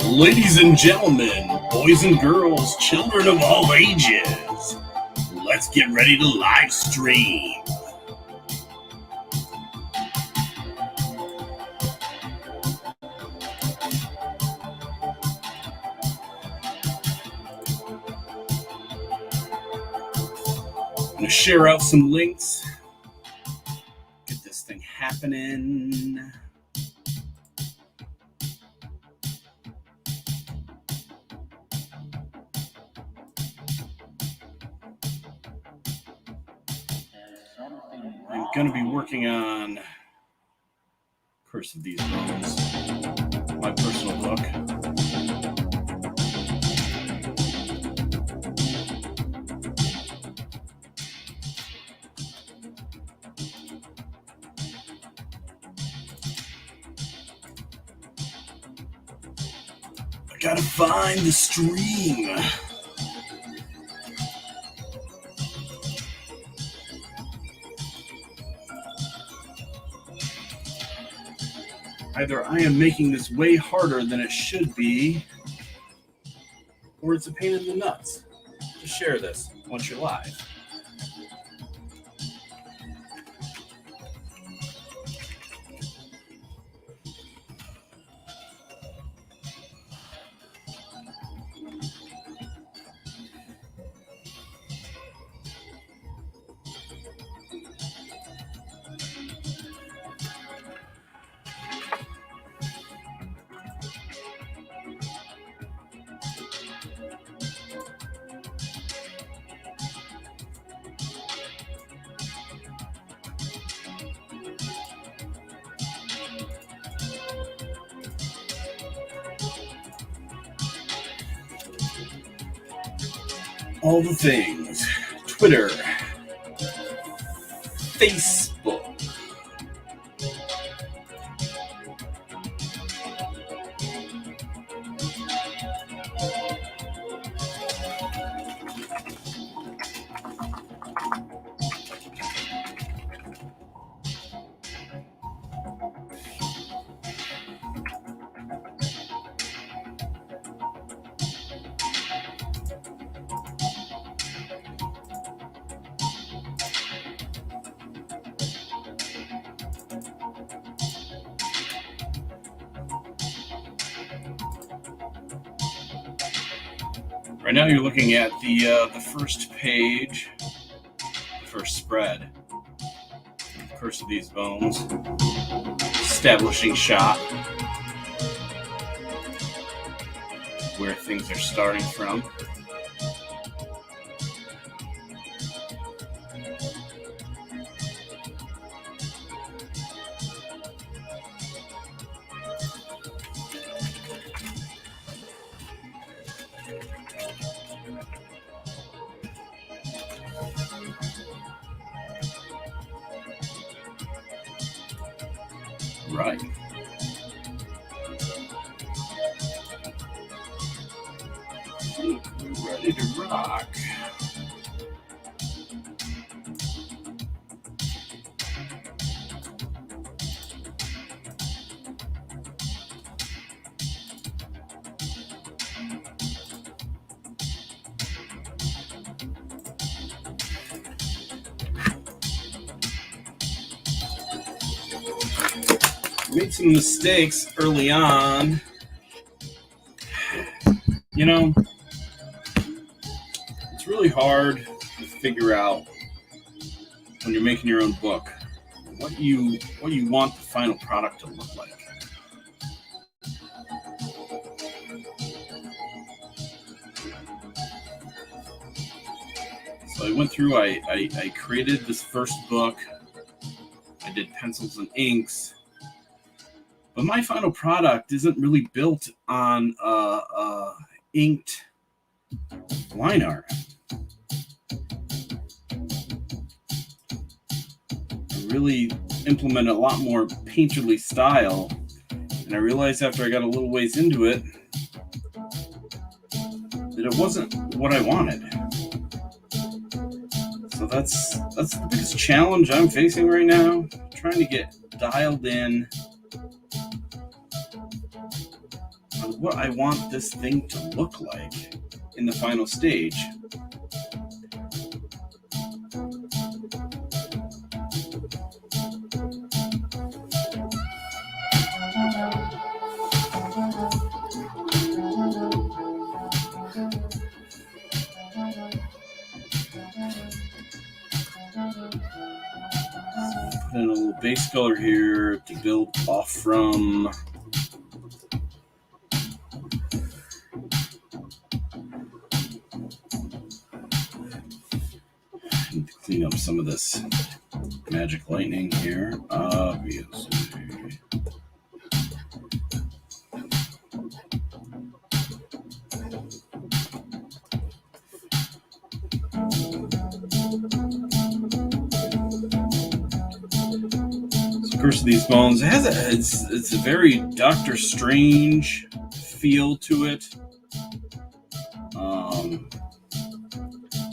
Ladies and gentlemen, boys and girls, children of all ages, let's get ready to live stream. I'm going to share out some links, get this thing happening. I'm going to be working on Curse of These Bones, my personal book. I gotta find the stream. Either I am making this way harder than it should be, or it's a pain in the nuts to share this once you're live. All the things. Twitter, Facebook, Right now you're looking at the first page, the first spread. Curse of These Bones. Establishing shot. Where things are starting from. Right. Ready to rock. Made some mistakes early on. You know, it's really hard to figure out when you're making your own book what you want the final product to look like. So I went through, I created this first book. I did pencils and inks. But my final product isn't really built on inked line art. I really implement a lot more painterly style, and I realized after I got a little ways into it that it wasn't what I wanted. So that's the biggest challenge I'm facing right now, trying to get dialed in what I want this thing to look like in the final stage. Put in a little base color here to build off from. Need to clean up some of this magic lightning here, obviously. Curse of these Bones, it has it's a very Doctor Strange feel to it,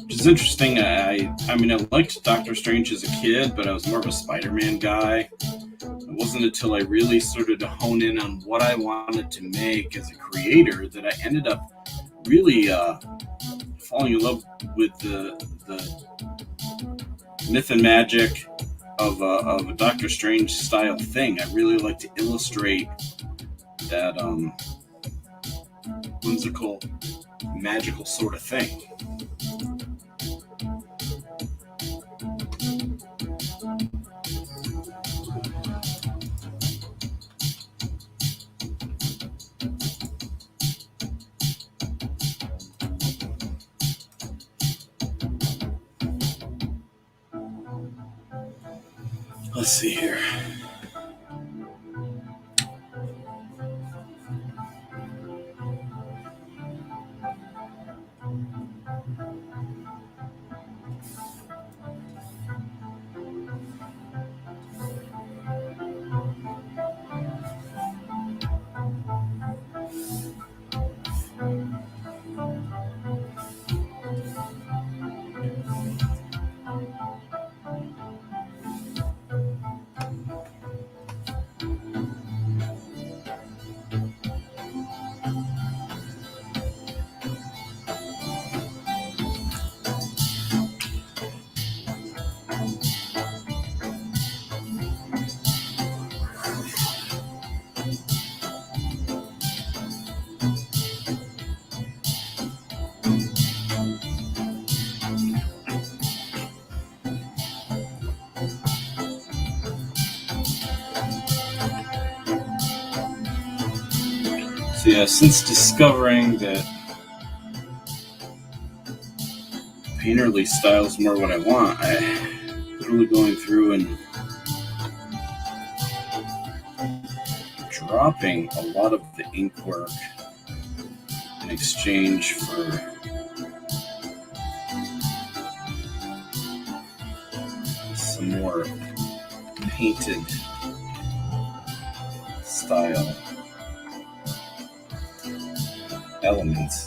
which is interesting. I mean, I liked Doctor Strange as a kid, but I was more of a Spider-Man guy. It wasn't until I really started to hone in on what I wanted to make as a creator that I ended up really falling in love with the myth and magic of a Doctor Strange style thing. I really like to illustrate that whimsical, magical sort of thing. Let's see here. So yeah, since discovering that painterly style is more what I want, I'm literally going through and dropping a lot of the ink work in exchange for some more painted style elements.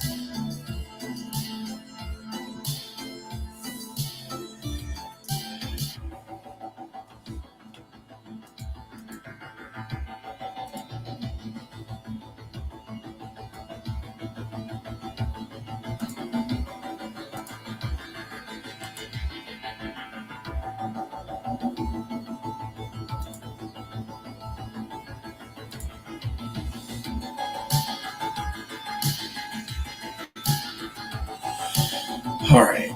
All right,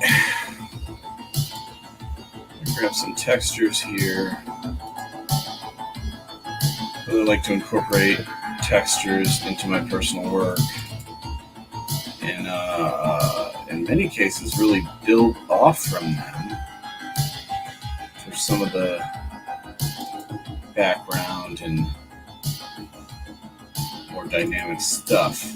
grab some textures here. I really like to incorporate textures into my personal work, and in many cases, really build off from them for some of the background and more dynamic stuff.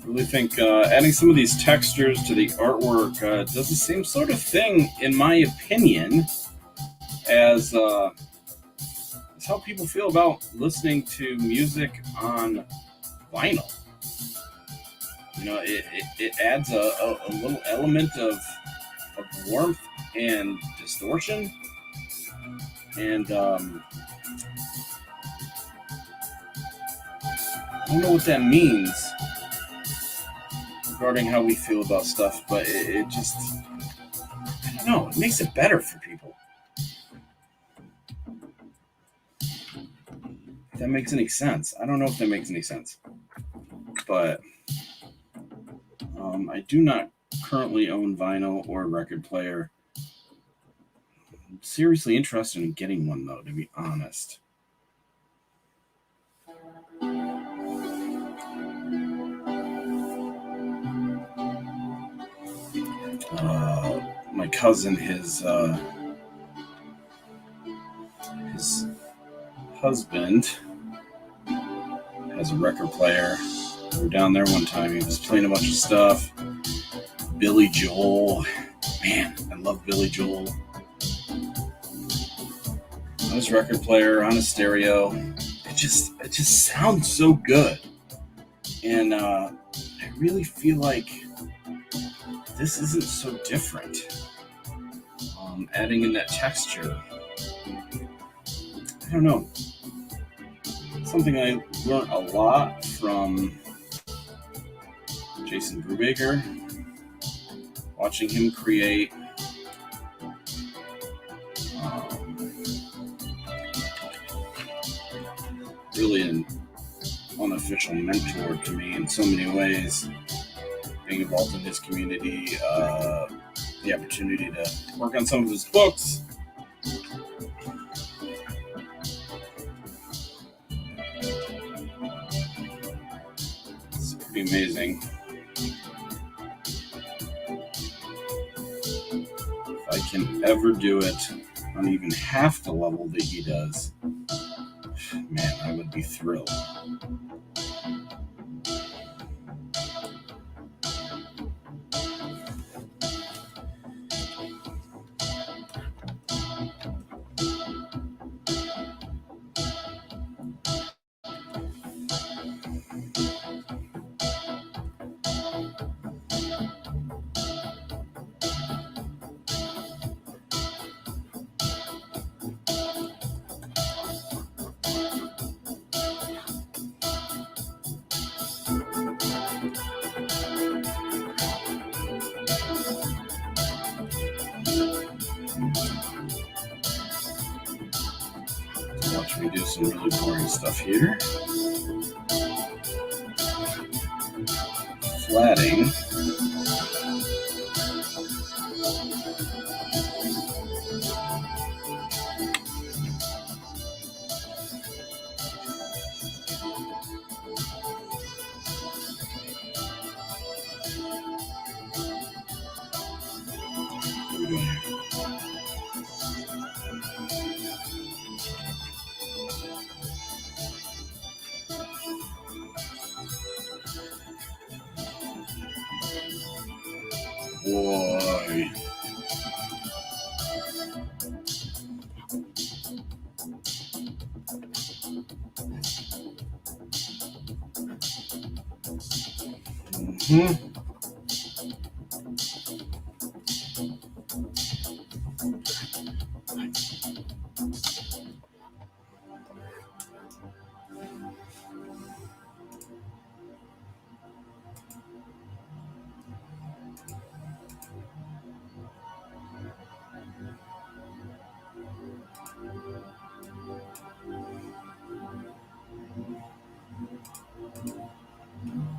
really think adding some of these textures to the artwork does the same sort of thing, in my opinion, as how people feel about listening to music on vinyl. It adds a little element of warmth and distortion, and I don't know what that means regarding how we feel about stuff, but it just, I don't know, it makes it better for people. If that makes any sense. I don't know if that makes any sense, but I do not currently own vinyl or record player. I'm seriously interested in getting one, though, to be honest. My cousin, his husband has a record player. We were down there one time. He was playing a bunch of stuff. Billy Joel. Man, I love Billy Joel. On his record player, on his stereo. It just sounds so good. And I really feel like this isn't so different. Adding in that texture. I don't know. Something I learned a lot from Jason Brubaker. Watching him create really an unofficial mentor to me in so many ways. Being involved in his community, the opportunity to work on some of his books. It's pretty amazing. If I can ever do it on even half the level that he does, man, I would be thrilled. Watch me do some really boring stuff here. Flatting. What are we doing here? Boy.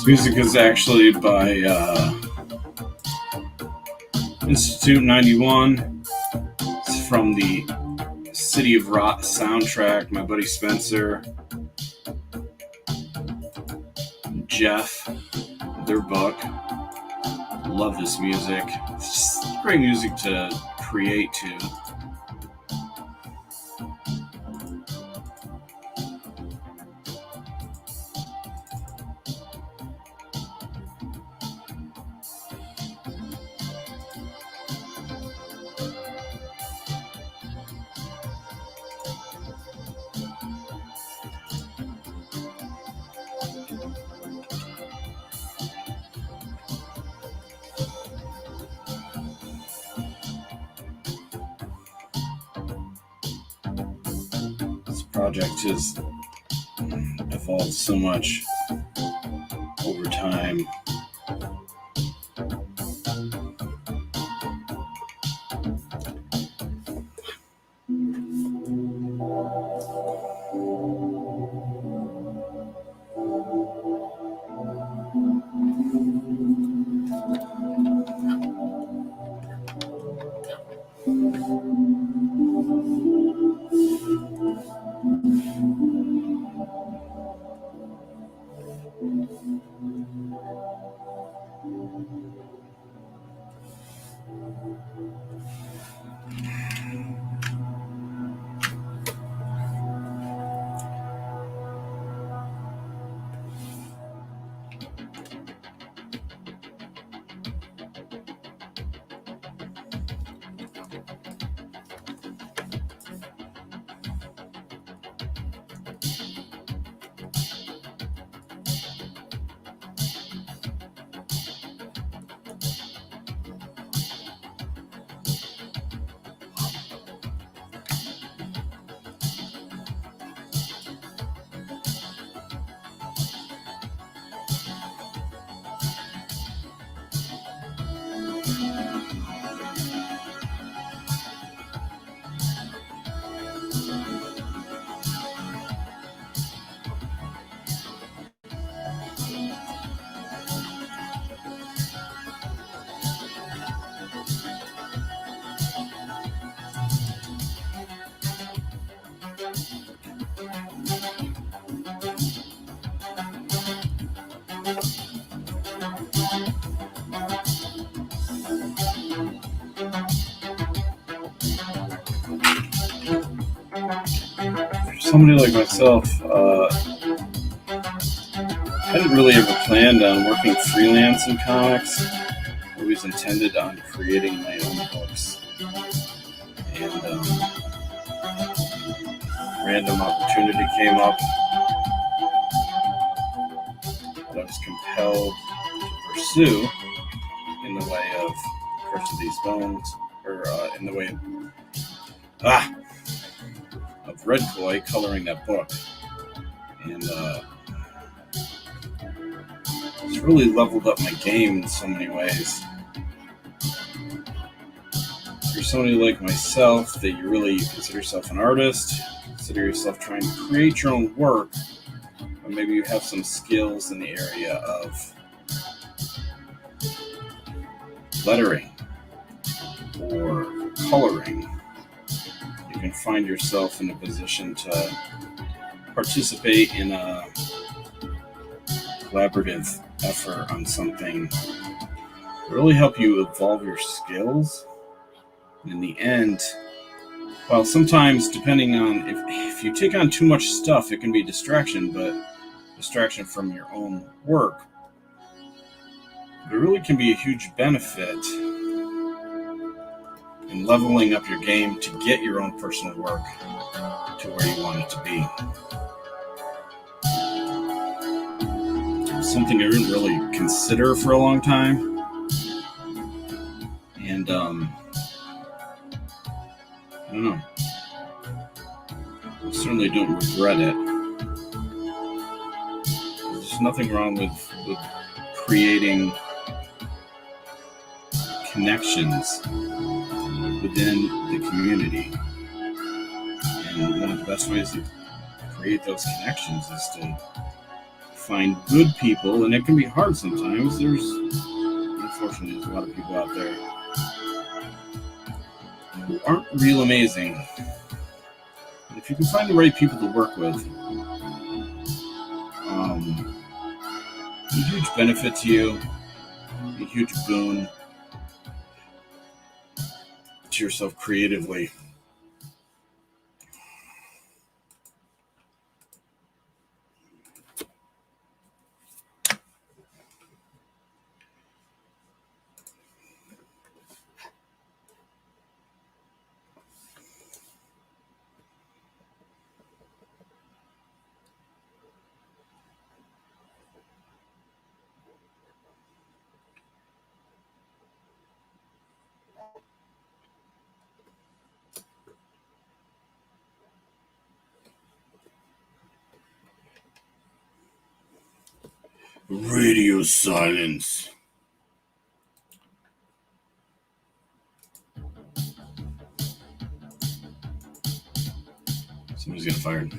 This music is actually by Institute 91. It's from the City of Rot soundtrack. My buddy Spencer, Jeff, their book. Love this music. It's just great music to create to. Project has evolved so much over time. Somebody like myself, I didn't really ever planned on working freelance in comics. I always intended on creating my own books. And random opportunity came up that I was compelled to pursue in the way of Curse of These Bones, or in the way of Red Koi coloring that book. And it's really leveled up my game in so many ways. If you're somebody like myself, that you really consider yourself an artist, consider yourself trying to create your own work, or maybe you have some skills in the area of lettering or coloring, you can find yourself in a position to participate in a collaborative effort on something that really help you evolve your skills. And in the end, well, sometimes depending on if you take on too much stuff, it can be a distraction, but distraction from your own work. But it really can be a huge benefit in leveling up your game to get your own personal work to where you want it to be. Something I didn't really consider for a long time, and I don't know, I certainly don't regret it. There's nothing wrong with creating connections within the community, and one of the best ways to create those connections is to find good people, and it can be hard sometimes. Unfortunately, there's a lot of people out there who aren't real amazing. And if you can find the right people to work with, a huge benefit to you, a huge boon to yourself creatively. Radio silence. Somebody's getting fired.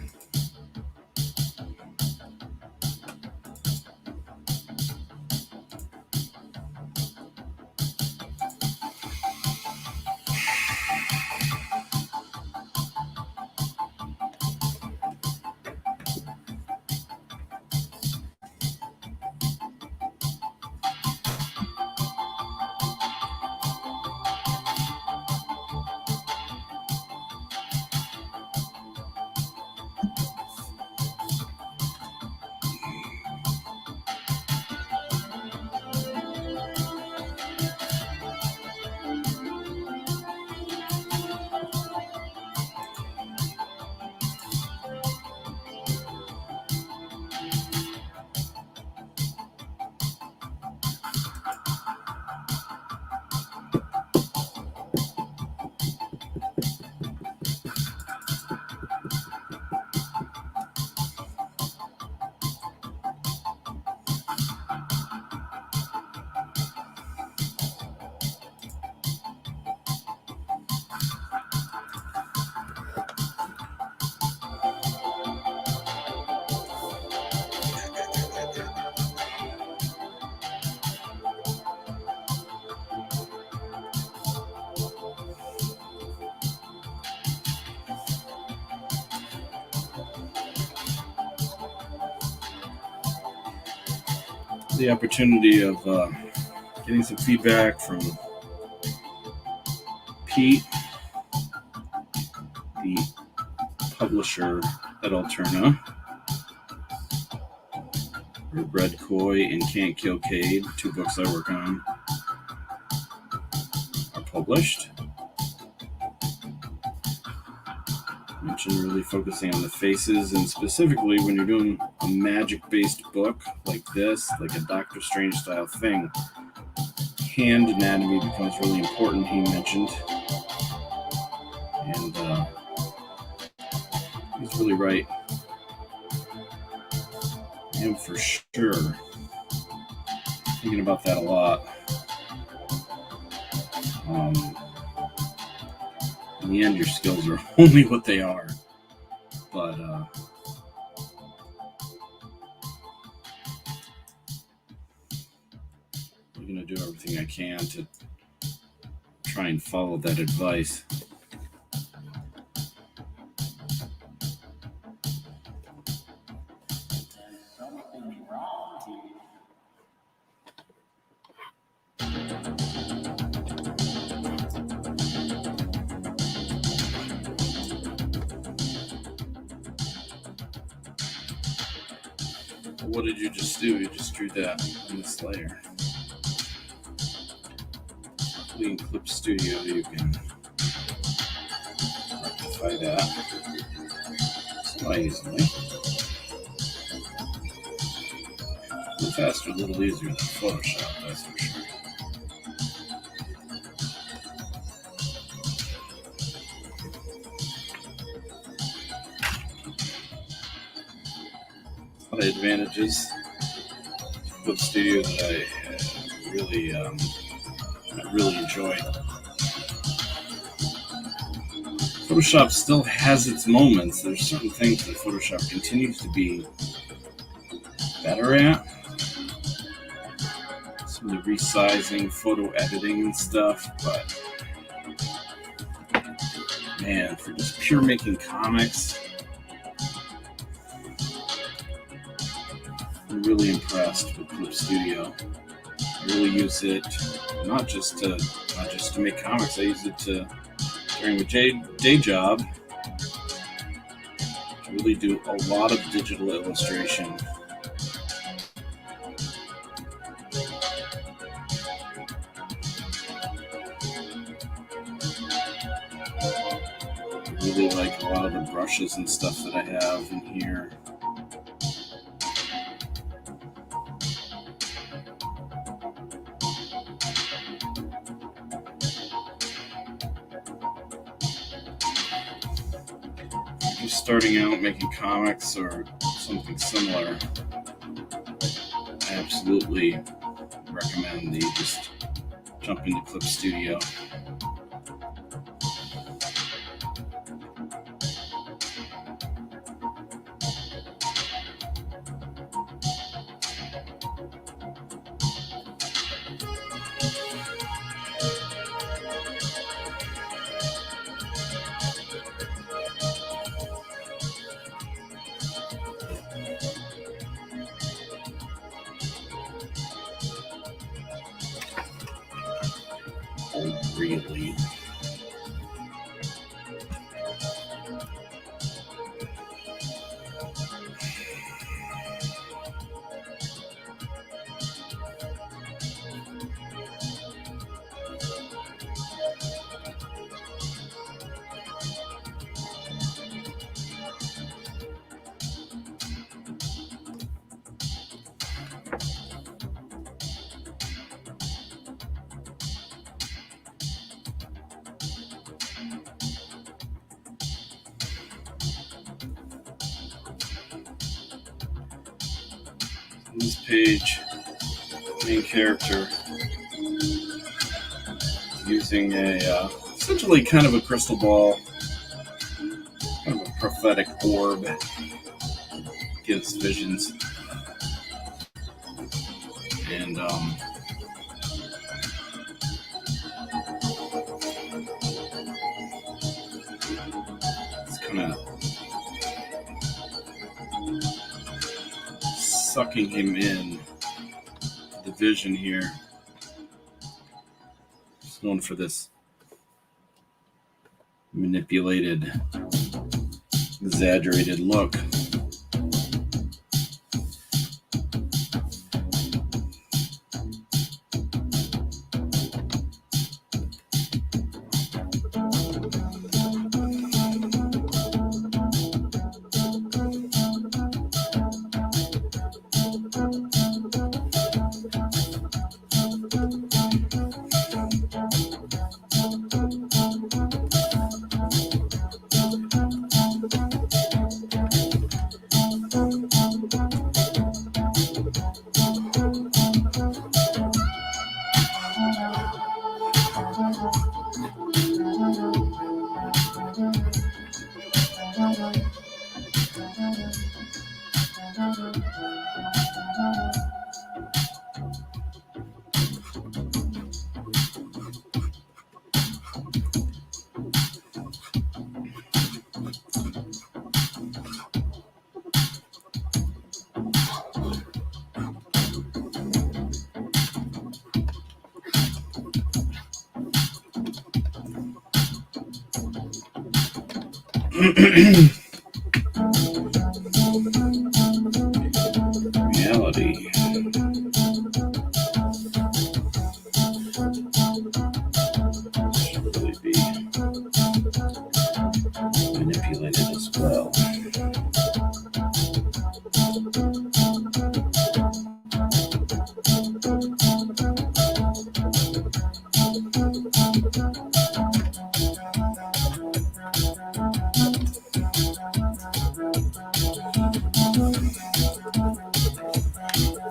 The opportunity of getting some feedback from Pete, the publisher at Alterna. Red Koi and Can't Kill Cade, 2 books I work on, are published. I mentioned really focusing on the faces, and specifically when you're doing a magic-based book like this, like a Doctor Strange style thing, hand anatomy becomes really important, he mentioned. And he's really right. Him for sure. Thinking about that a lot. In the end, your skills are only what they are. But I'm going to do everything I can to try and follow that advice. What did you just do? You just drew that on this layer. In Clip Studio, you can rectify that semi-easily. A little faster, a little easier than Photoshop, that's for sure. A lot of advantages to Clip Studio that I really enjoy. Photoshop still has its moments. There's certain things that Photoshop continues to be bad better at. Some of the resizing, photo editing and stuff, but man, for just pure making comics, I'm really impressed with Clip Studio. I really use it not just to make comics. I use it during my day job to really do a lot of digital illustration. I really like a lot of the brushes and stuff that I have in here. Starting out making comics or something similar, I absolutely recommend that you just jump into Clip Studio. Really. On this page, main character using essentially kind of a crystal ball, kind of a prophetic orb, gives visions, and it's kind of sucking him in the vision here. Just going for this manipulated, exaggerated look. Reality. Should really be manipulated as well.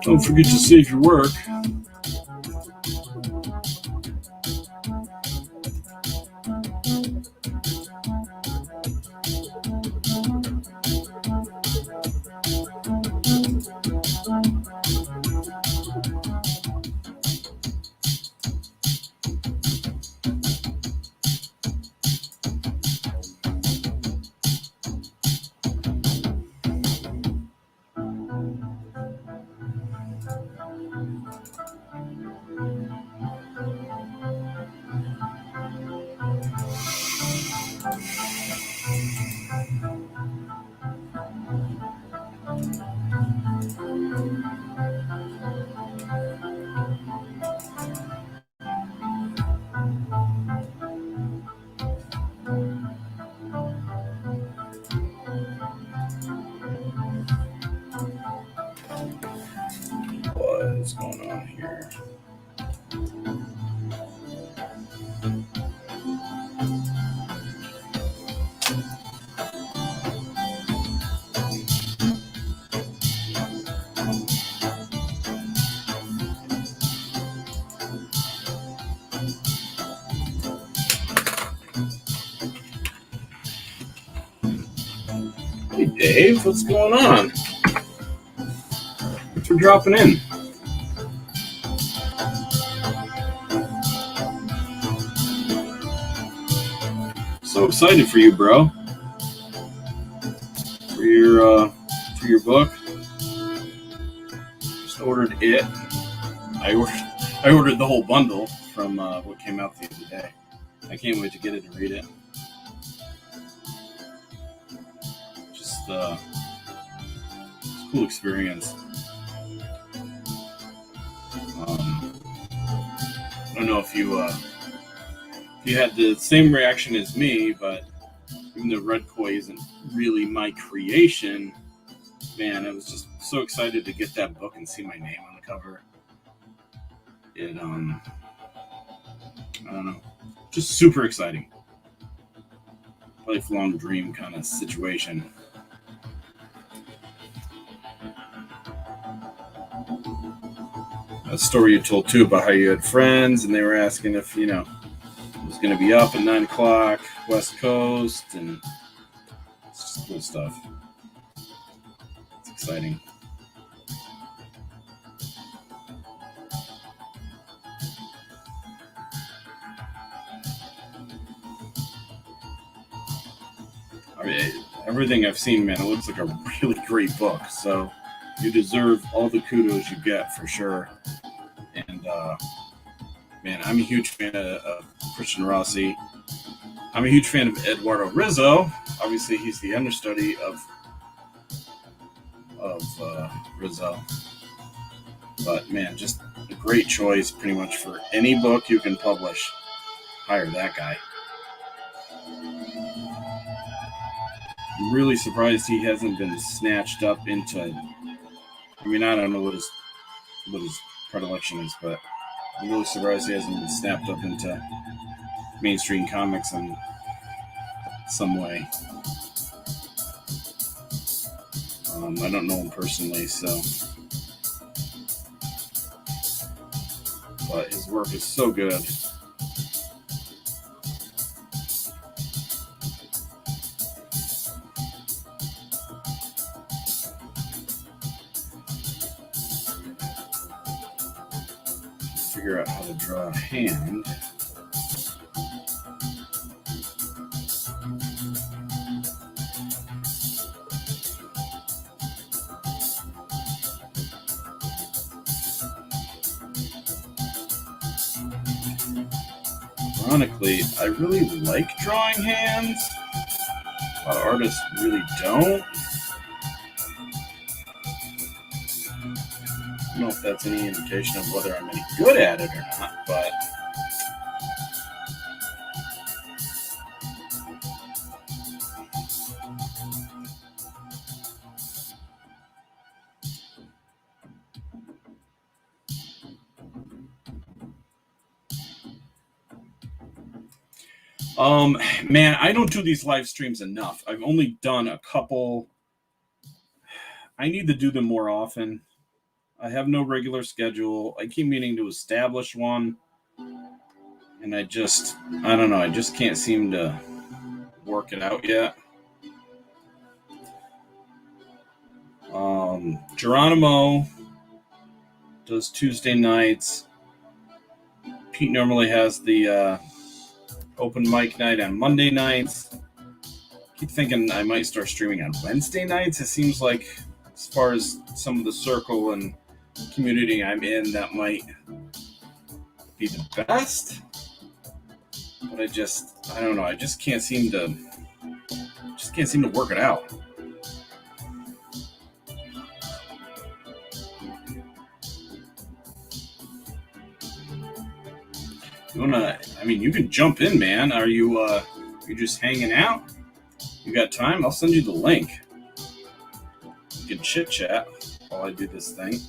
Don't forget to save your work. what's going on here. Hey Dave, what's going on? Thanks for dropping in. So excited for you, bro. For your book. Just ordered it. I ordered the whole bundle from what came out the other day. I can't wait to get it and read it. Just it's a cool experience. I don't know if you had the same reaction as me, but even though Red Koi isn't really my creation, man, I was just so excited to get that book and see my name on the cover. It I don't know, just super exciting. Lifelong dream kind of situation. A story you told too about how you had friends and they were asking if, it was going to be up at 9 o'clock, West Coast, and it's just cool stuff. It's exciting. I mean, everything I've seen, man, it looks like a really great book. So you deserve all the kudos you get for sure. And man, I'm a huge fan of Christian Rossi. I'm a huge fan of Eduardo Rizzo. Obviously, he's the understudy of Rizzo. But man, just a great choice pretty much for any book you can publish. Hire that guy. I'm really surprised he hasn't been snatched up into. I mean, I don't know what his predilection is, but I'm really surprised he hasn't been snapped up into mainstream comics in some way. I don't know him personally, so, but his work is so good. Figure out how to draw a hand. Ironically, I really like drawing hands. A lot of artists really don't. I don't know if that's any indication of whether I'm any good at it or not, but man, I don't do these live streams enough. I've only done a couple. I need to do them more often. I have no regular schedule. I keep meaning to establish one. And I don't know. I just can't seem to work it out yet. Geronimo does Tuesday nights. Pete normally has the open mic night on Monday nights. I keep thinking I might start streaming on Wednesday nights. It seems like, as far as some of the circle and community I'm in, that might be the best. But I don't know. I just can't seem to work it out. You can jump in, man. Are you just hanging out? You got time? I'll send you the link. You can chit chat while I do this thing.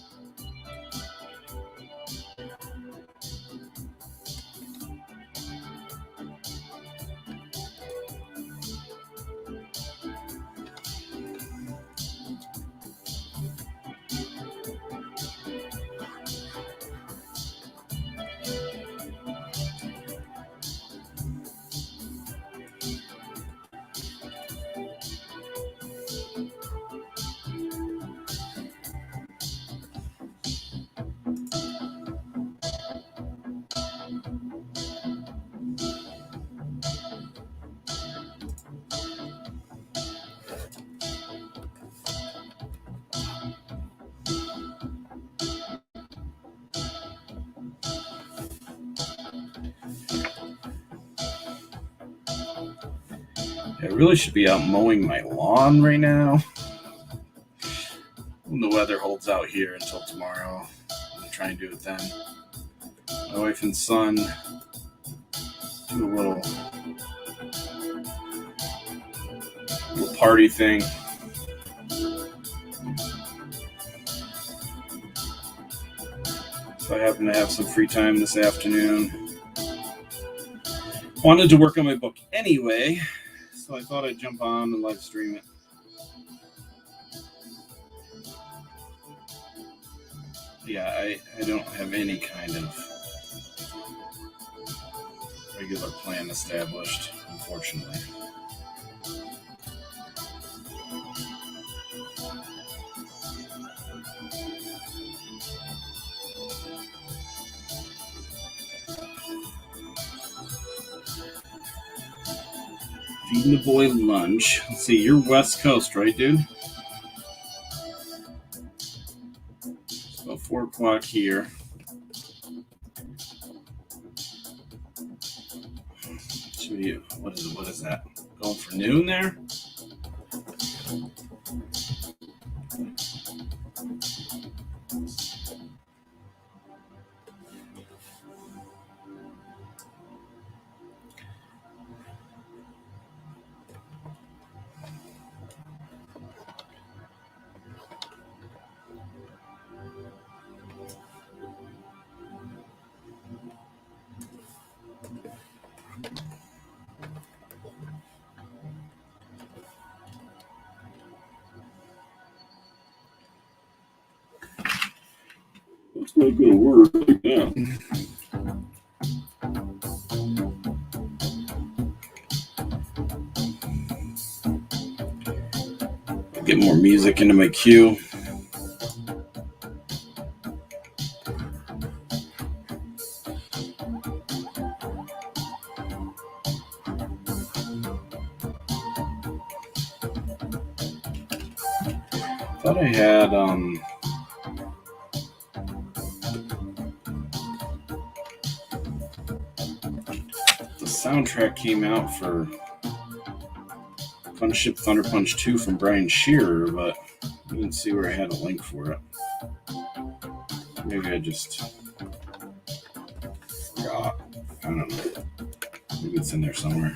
I really should be out mowing my lawn right now. When the weather holds out here until tomorrow, I'm going to try and do it then. My wife and son do a little party thing. So I happen to have some free time this afternoon. Wanted to work on my book anyway, so I thought I'd jump on and live stream it. Yeah, I don't have any kind of regular plan established, unfortunately. Feeding the boy lunch. Let's see, you're West Coast, right, dude? It's about 4 o'clock here. What is that? Going for noon there? It's not going to work like that. I'll get more music into my queue. Thought I had the soundtrack came out for Gunship Thunder Punch 2 from Brian Shearer, but I didn't see where I had a link for it. Maybe I just forgot. I don't know. Maybe it's in there somewhere.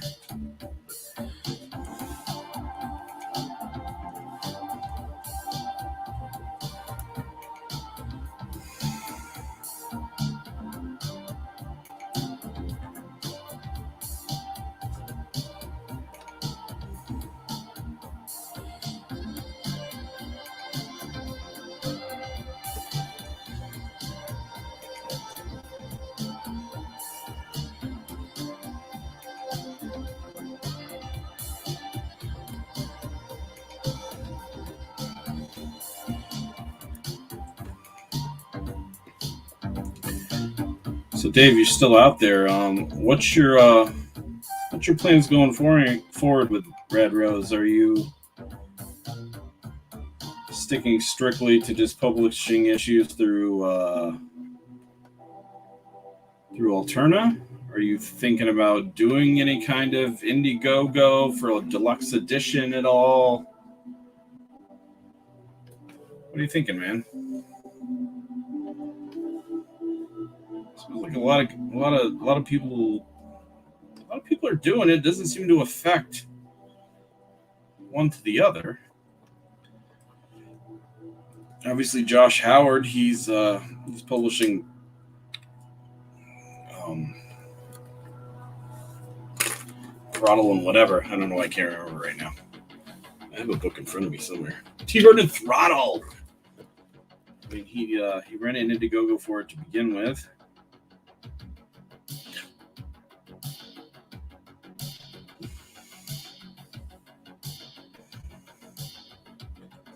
So Dave, you're still out there. What's your plans going forward with Red Rose? Are you sticking strictly to just publishing issues through Alterna? Are you thinking about doing any kind of Indiegogo for a deluxe edition at all? What are you thinking, man? Like a lot of people are doing it. It doesn't seem to affect one to the other. Obviously, Josh Howard, he's publishing Throttle and whatever. I don't know. I can't remember right now. I have a book in front of me somewhere. T-Bird and Throttle. I mean, he ran an Indiegogo for it to begin with.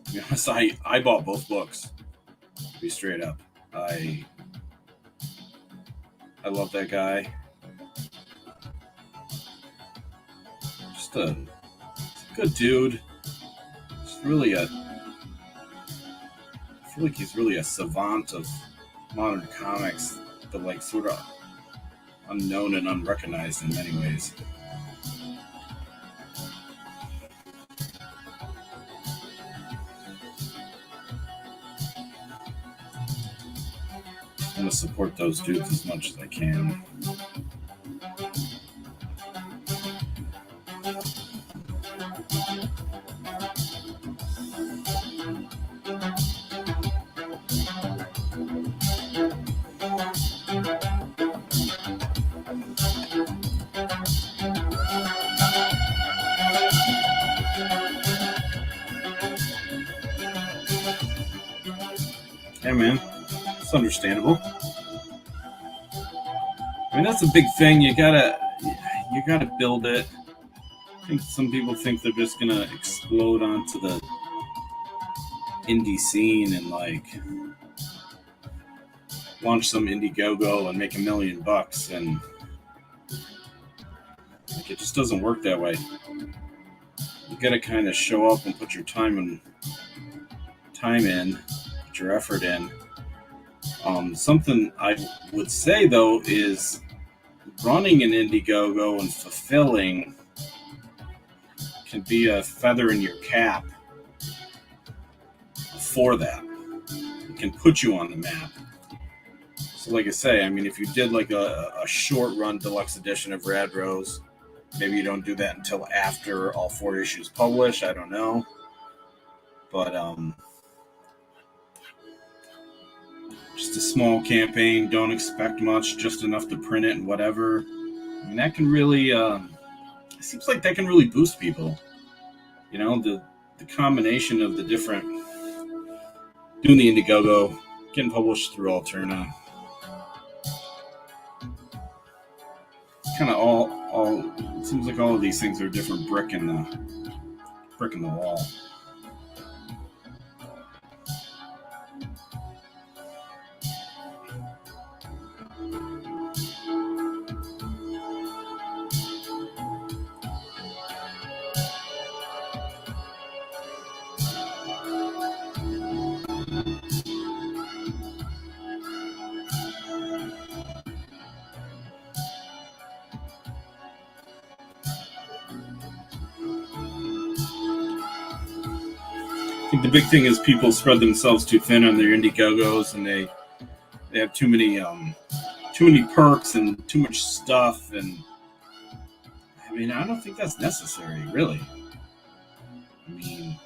To be honest, I bought both books. To be straight up, I love that guy. Just a good dude. Just really I feel like he's really a savant of modern comics, but like sort of unknown and unrecognized in many ways. going to support those dudes as much as I can. Yeah, man, it's understandable. I mean, that's a big thing. You gotta build it. I think some people think they're just gonna explode onto the indie scene and like launch some Indiegogo and make $1 million, and like, it just doesn't work that way. You gotta kind of show up and put your time in, put your effort in. Something I would say though is running an Indiegogo and fulfilling can be a feather in your cap for that. It can put you on the map. So like I say, I mean, if you did like a short run deluxe edition of Rad Rose, maybe you don't do that until after all 4 issues publish. I don't know. But just a small campaign, don't expect much, just enough to print it and whatever. I mean, that can really, it seems like that can really boost people. You know, the combination of the different, doing the Indiegogo, getting published through Alterna. Kind of all, it seems like all of these things are a different brick in the wall. I think the big thing is people spread themselves too thin on their Indiegogos, and they have too many perks and too much stuff, and I mean, I don't think that's necessary, really. I mean,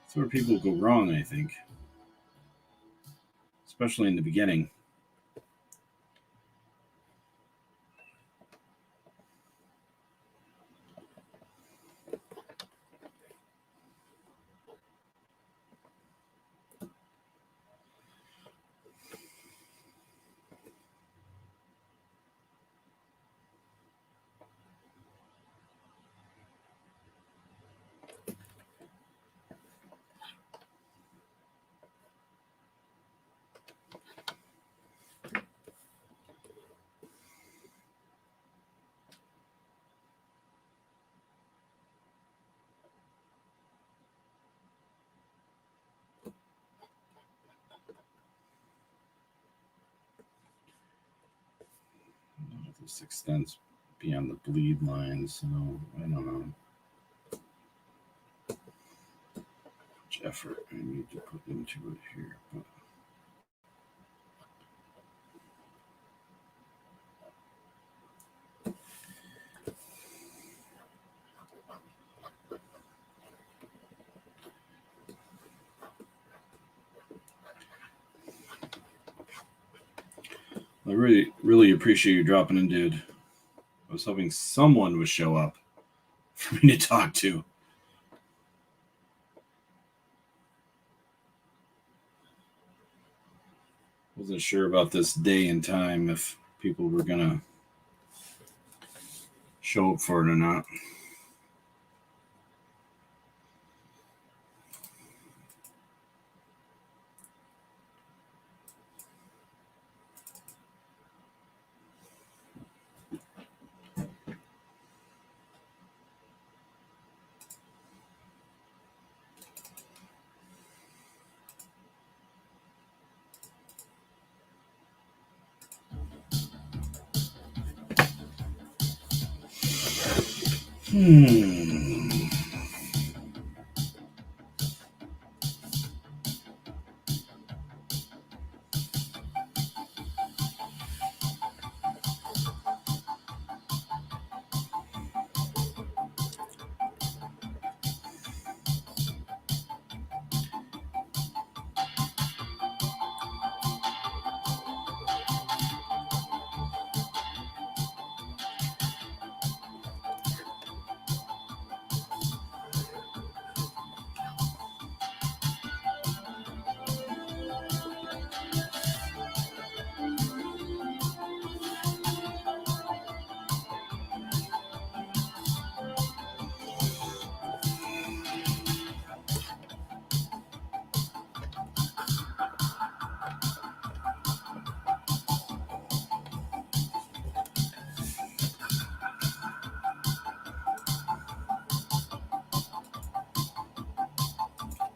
that's where people go wrong, I think, especially in the beginning. This extends beyond the bleed line, so I don't know which effort I need to put into it here. But I really, really appreciate you dropping in, dude. I was hoping someone would show up for me to talk to. Wasn't sure about this day and time if people were gonna show up for it or not.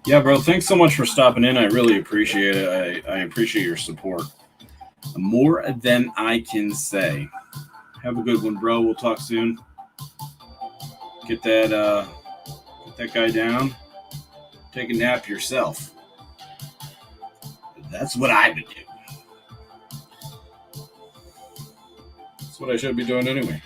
Yeah, bro. Thanks so much for stopping in. I really appreciate it. I appreciate your support more than I can say. Have a good one, bro. We'll talk soon. Get that guy down. Take a nap yourself. That's what I would do. That's what I should be doing anyway.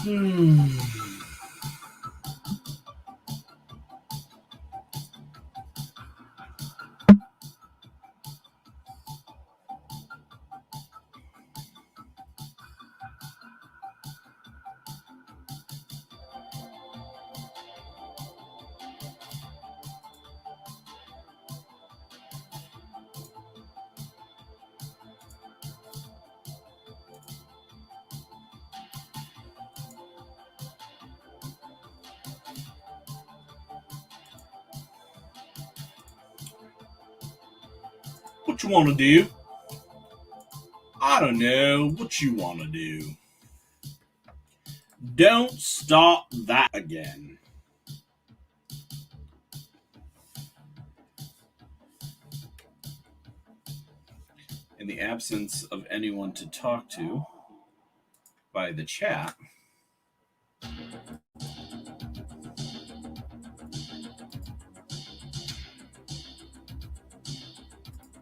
Hmm. What you want to do? I don't know. What you want to do? Don't stop that again. In the absence of anyone to talk to by the chat,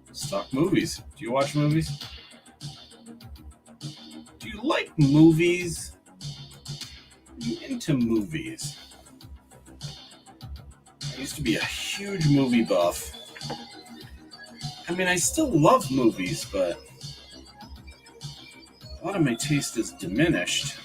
let's talk movies. Do you watch movies? Do you like movies? Are you into movies? I used to be a huge movie buff. I mean, I still love movies, but a lot of my taste is diminished.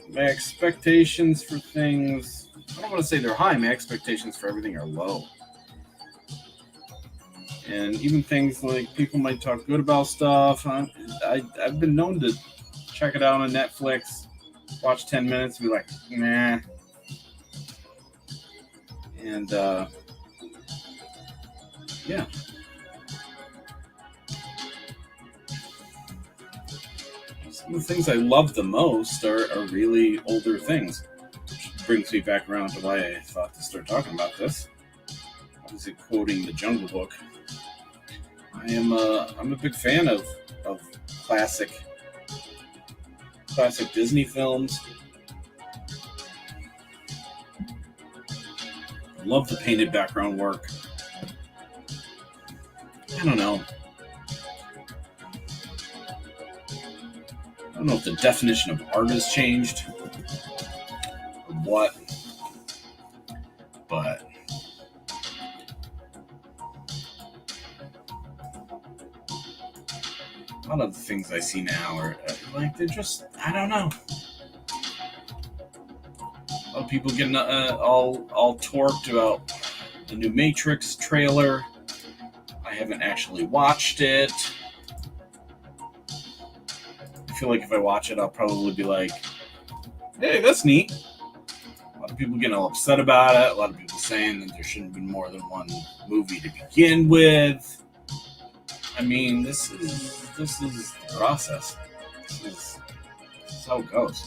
My expectations for things, I don't want to say they're high, my expectations for everything are low. And even things like people might talk good about stuff. I've been known to check it out on Netflix, watch 10 minutes, and be like, nah. And, yeah. Some of the things I love the most are really older things. Which brings me back around to why I thought to start talking about this. Obviously, quoting the Jungle Book. I'm a big fan of classic Disney films. Love the painted background work. I don't know. I don't know if the definition of art has changed or what, but a lot of the things I see now are like they're just, I don't know. A lot of people getting all torqued about the new Matrix trailer. I haven't actually watched it. I feel like if I watch it, I'll probably be like, hey, that's neat. A lot of people getting all upset about it. A lot of people saying that there shouldn't be more than one movie to begin with. I mean, this is the process. This is how it goes.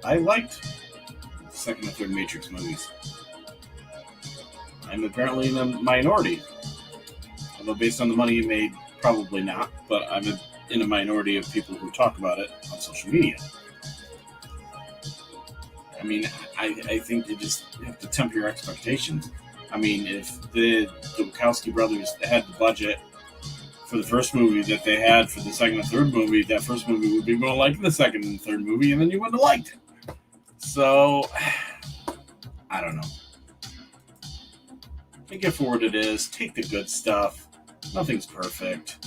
I liked the second and third Matrix movies. I'm apparently in the minority. Although based on the money it made, probably not. But I'm in a minority of people who talk about it on social media. I mean, I think you have to temper your expectations. I mean, if the Wachowski brothers had the budget for the first movie that they had for the second and third movie, that first movie would be more like the second and third movie, and then you wouldn't have liked it. So, I don't know. Take it for what it is. Take the good stuff. Nothing's perfect.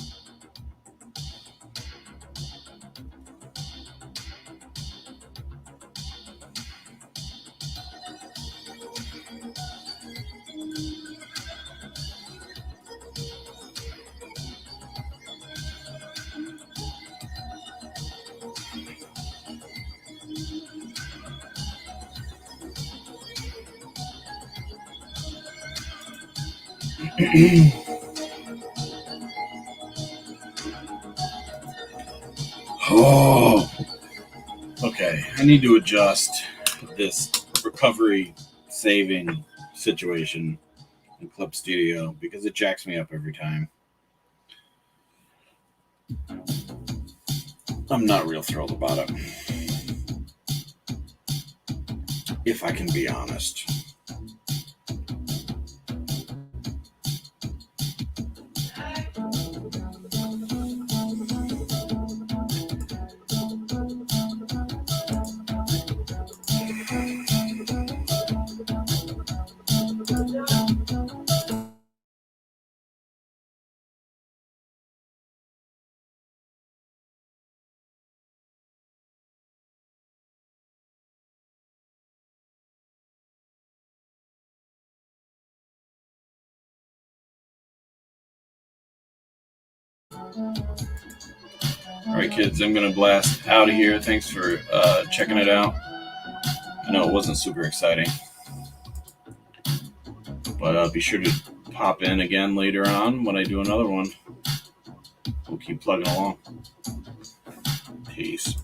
Oh, okay. I need to adjust this recovery saving situation in Clip Studio because it jacks me up every time. I'm not real thrilled about it, if I can be honest. All right, kids, I'm going to blast out of here. Thanks for checking it out. I know it wasn't super exciting, but be sure to pop in again later on when I do another one. We'll keep plugging along. Peace.